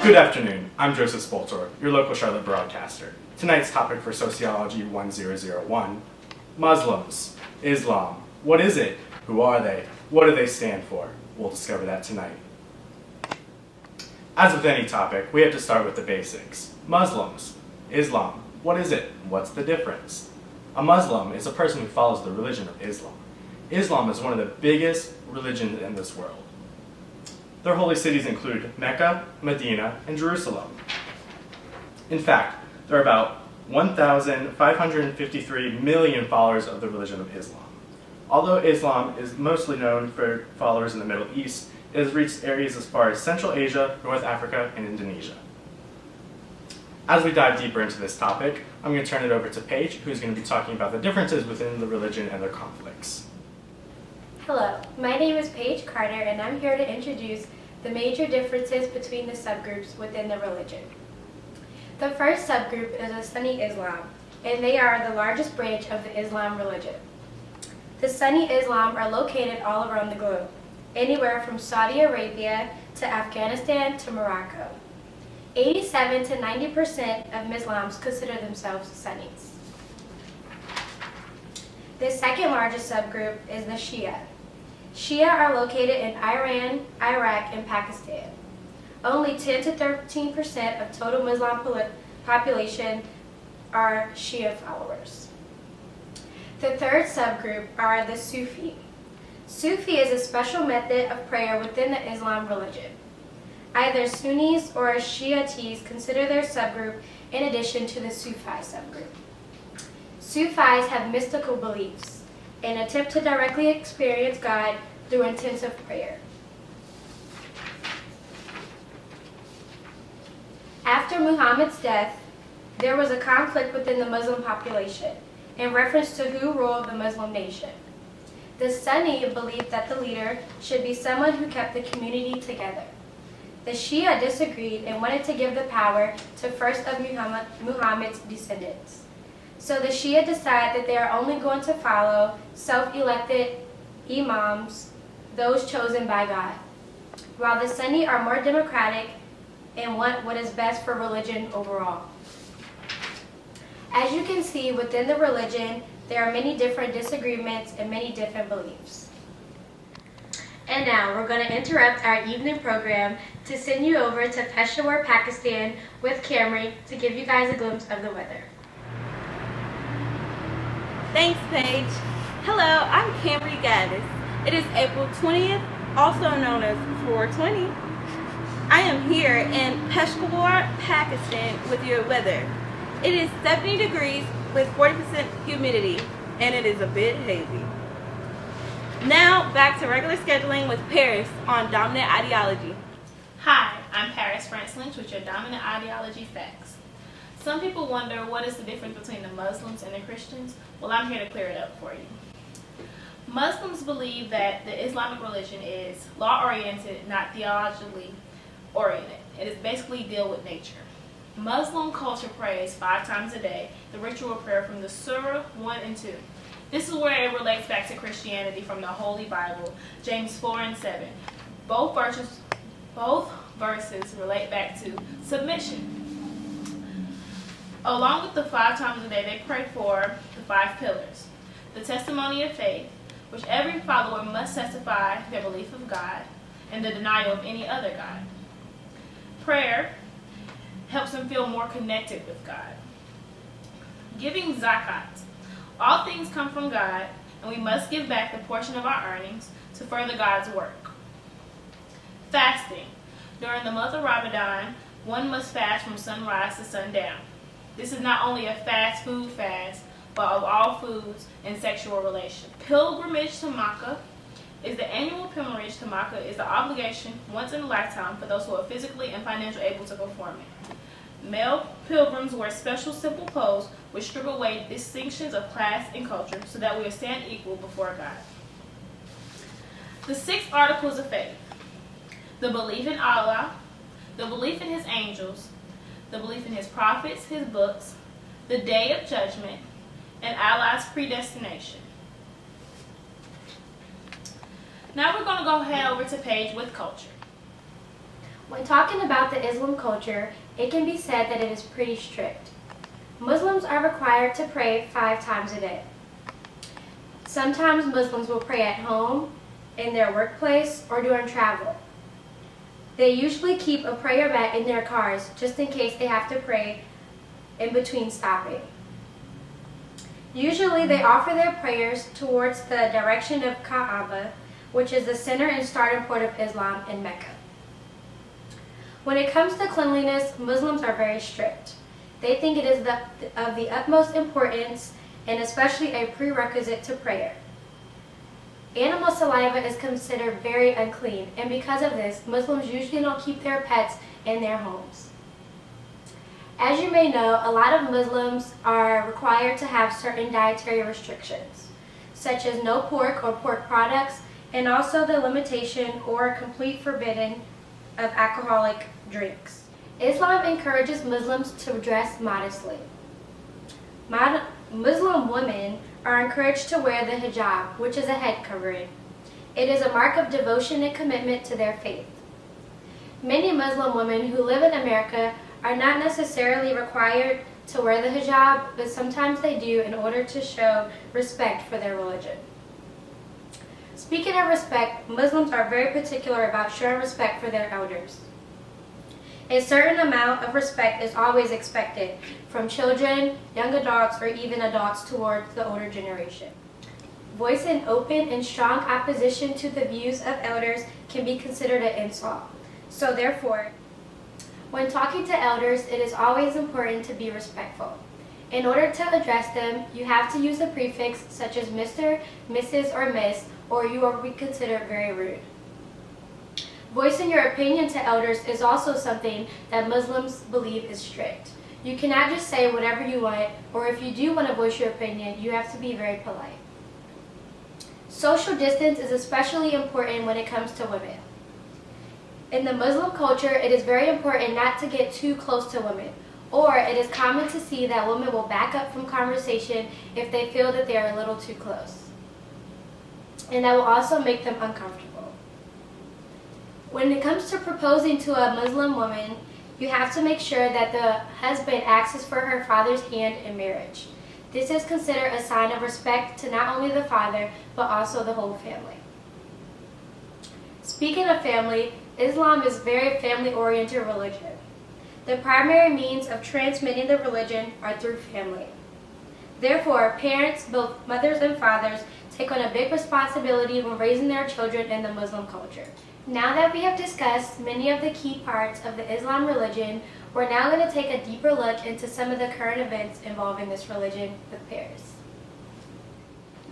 Good afternoon, I'm Joseph Spoltor, your local Charlotte broadcaster. Tonight's topic for Sociology 1001, Muslims, Islam. What is it? Who are they? What do they stand for? We'll discover that tonight. As with any topic, we have to start with the basics. Muslims, Islam. What is it? What's the difference? A Muslim is a person who follows the religion of Islam. Islam is one of the biggest religions in this world. Their holy cities include Mecca, Medina, and Jerusalem. In fact, there are about 1,553 million followers of the religion of Islam. Although Islam is mostly known for followers in the Middle East, it has reached areas as far as Central Asia, North Africa, and Indonesia. As we dive deeper into this topic, I'm going to turn it over to Paige, who's going to be talking about the differences within the religion and their conflicts. Hello, my name is Paige Carter, and I'm here to introduce the major differences between the subgroups within the religion. The first subgroup is the Sunni Islam, and they are the largest branch of the Islam religion. The Sunni Islam are located all around the globe, anywhere from Saudi Arabia to Afghanistan to Morocco. 87 to 90% of Muslims consider themselves Sunnis. The second largest subgroup is the Shia. Shia are located in Iran, Iraq, and Pakistan. Only 10 to 13% of total Muslim population are Shia followers. The third subgroup are the Sufi. Sufi is a special method of prayer within the Islam religion. Either Sunnis or Shiites consider their subgroup in addition to the Sufi subgroup. Sufis have mystical beliefs and attempt to directly experience God through intensive prayer. After Muhammad's death, there was a conflict within the Muslim population in reference to who ruled the Muslim nation. The Sunni believed that the leader should be someone who kept the community together. The Shia disagreed and wanted to give the power to first of Muhammad's descendants. So the Shia decide that they are only going to follow self-elected imams, those chosen by God, while the Sunni are more democratic and want what is best for religion overall. As you can see, within the religion, there are many different disagreements and many different beliefs. And now we're going to interrupt our evening program to send you over to Peshawar, Pakistan with Camry to give you guys a glimpse of the weather. Thanks, Paige. Hello, I'm Camry Gaddis. It is April 20th, also known as 420. I am here in Peshawar, Pakistan with your weather. It is 70 degrees with 40% humidity, and it is a bit hazy. Now, back to regular scheduling with Paris on dominant ideology. Hi, I'm Paris France Lynch with your dominant ideology facts. Some people wonder what is the difference between the Muslims and the Christians. Well, I'm here to clear it up for you. Muslims believe that the Islamic religion is law-oriented, not theologically oriented. It is basically deal with nature. Muslim culture prays 5 times a day, the ritual prayer from the Surah 1 and 2. This is where it relates back to Christianity from the Holy Bible, James 4 and 7. Both verses relate back to submission. Along with the 5 times a day, they pray for the 5 pillars. The testimony of faith, which every follower must testify their belief of God and the denial of any other God. Prayer helps them feel more connected with God. Giving zakat. All things come from God, and we must give back the portion of our earnings to further God's work. Fasting. During the month of Ramadan, one must fast from sunrise to sundown. This is not only a fast food fast, but of all foods and sexual relations. Pilgrimage to Makkah is the annual pilgrimage to Makkah is the obligation once in a lifetime for those who are physically and financially able to perform it. Male pilgrims wear special simple clothes which strip away distinctions of class and culture so that we will stand equal before God. The 6 articles of faith. The belief in Allah, the belief in His angels, the belief in His prophets, His books, the day of judgment, and Allah's predestination. Now we're going to go head over to Paige with culture. When talking about the Islam culture, it can be said that it is pretty strict. Muslims are required to pray 5 times a day. Sometimes Muslims will pray at home, in their workplace, or during travel. They usually keep a prayer mat in their cars just in case they have to pray in between stopping. Usually they offer their prayers towards the direction of Kaaba, which is the center and starting point of Islam in Mecca. When it comes to cleanliness, Muslims are very strict. They think it is of the utmost importance and especially a prerequisite to prayer. Animal saliva is considered very unclean, and because of this, Muslims usually don't keep their pets in their homes. As you may know, a lot of Muslims are required to have certain dietary restrictions, such as no pork or pork products, and also the limitation or complete forbidding of alcoholic drinks. Islam encourages Muslims to dress modestly. Muslim women are encouraged to wear the hijab, which is a head covering. It is a mark of devotion and commitment to their faith. Many Muslim women who live in America are not necessarily required to wear the hijab, but sometimes they do in order to show respect for their religion. Speaking of respect, Muslims are very particular about showing respect for their elders. A certain amount of respect is always expected from children, young adults, or even adults towards the older generation. Voicing open and strong opposition to the views of elders can be considered an insult. So therefore, when talking to elders, it is always important to be respectful. In order to address them, you have to use a prefix such as Mr., Mrs., or Miss, or you will be considered very rude. Voicing your opinion to elders is also something that Muslims believe is strict. You cannot just say whatever you want, or if you do want to voice your opinion, you have to be very polite. Social distance is especially important when it comes to women. In the Muslim culture, it is very important not to get too close to women, or it is common to see that women will back up from conversation if they feel that they are a little too close. And that will also make them uncomfortable. When it comes to proposing to a Muslim woman, you have to make sure that the husband asks for her father's hand in marriage. This is considered a sign of respect to not only the father, but also the whole family. Speaking of family, Islam is a very family-oriented religion. The primary means of transmitting the religion are through family. Therefore, parents, both mothers and fathers, take on a big responsibility when raising their children in the Muslim culture. Now that we have discussed many of the key parts of the Islam religion, we're now going to take a deeper look into some of the current events involving this religion with Paris.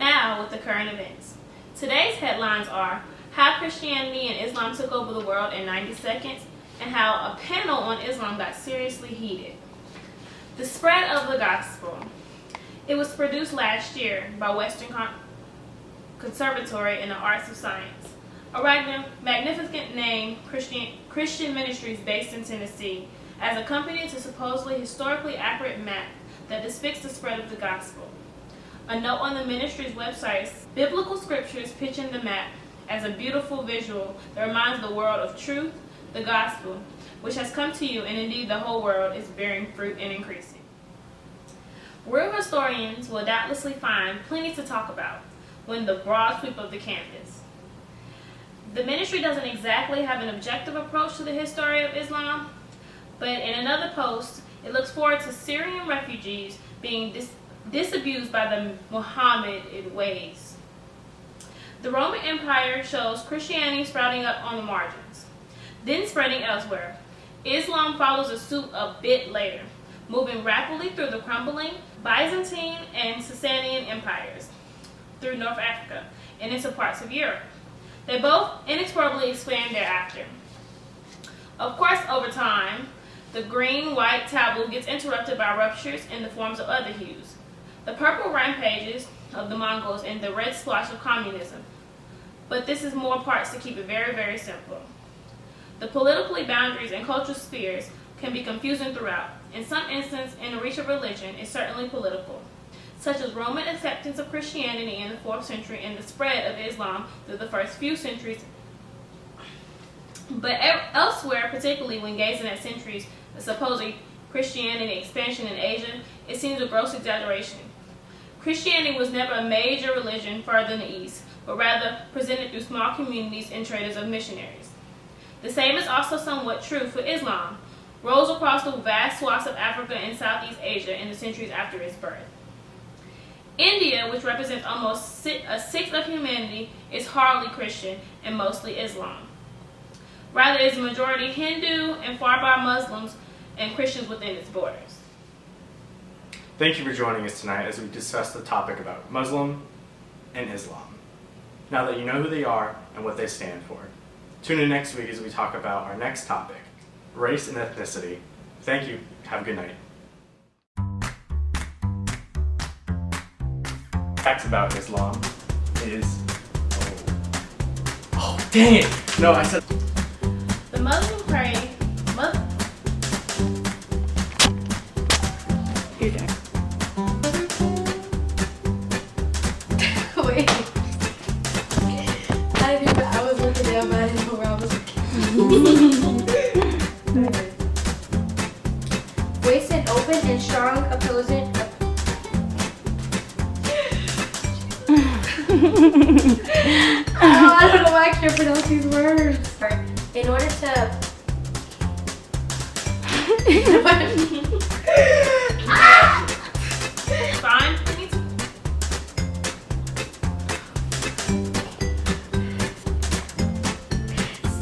Now with the current events. Today's headlines are how Christianity and Islam took over the world in 90 seconds and how a panel on Islam got seriously heated. The spread of the gospel. It was produced last year by Western Conservatory in the Arts of Science. A magnificent name, Christian Ministries based in Tennessee, as a company to supposedly historically accurate map that depicts the spread of the gospel. A note on the ministry's website, biblical scriptures pitching the map as a beautiful visual that reminds the world of truth, the gospel, which has come to you, and indeed the whole world is bearing fruit and increasing. Real historians will doubtlessly find plenty to talk about when the broad sweep of the canvas. The ministry doesn't exactly have an objective approach to the history of Islam, but in another post, it looks forward to Syrian refugees being disabused by the Mohammedan ways. The Roman Empire shows Christianity sprouting up on the margins, then spreading elsewhere. Islam follows a suit a bit later, moving rapidly through the crumbling Byzantine and Sasanian empires, through North Africa, and into parts of Europe. They both inexorably expand thereafter. Of course, over time, the green-white tableau gets interrupted by ruptures in the forms of other hues. The purple rampages of the Mongols and the red splotch of communism. But this is more parts to keep it very, very simple. The politically boundaries and cultural spheres can be confusing throughout. In some instances, in the reach of religion is certainly political, such as Roman acceptance of Christianity in the 4th century and the spread of Islam through the first few centuries But elsewhere, particularly when gazing at centuries of supposed Christianity expansion in Asia, it seems a gross exaggeration. Christianity was never a major religion further in the East, but rather presented through small communities and traders of missionaries. The same is also somewhat true for Islam, rose across the vast swaths of Africa and Southeast Asia in the centuries after its birth. India, which represents almost a sixth of humanity, is hardly Christian and mostly Islam. Rather, it is a majority Hindu and far-bar Muslims and Christians within its borders. Thank you for joining us tonight as we discuss the topic about Muslim and Islam. Now that you know who they are and what they stand for, tune in next week as we talk about our next topic, race and ethnicity. Thank you. Have a good night. Facts about Islam is... Oh, dang it! No, I said... The Muslim pray... You're done. Wait. I was looking down, but I didn't know where I was looking. Waist and open and strong opposing. I don't know why I can't pronounce these words. In order to. Fine.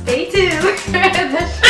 Stay tuned.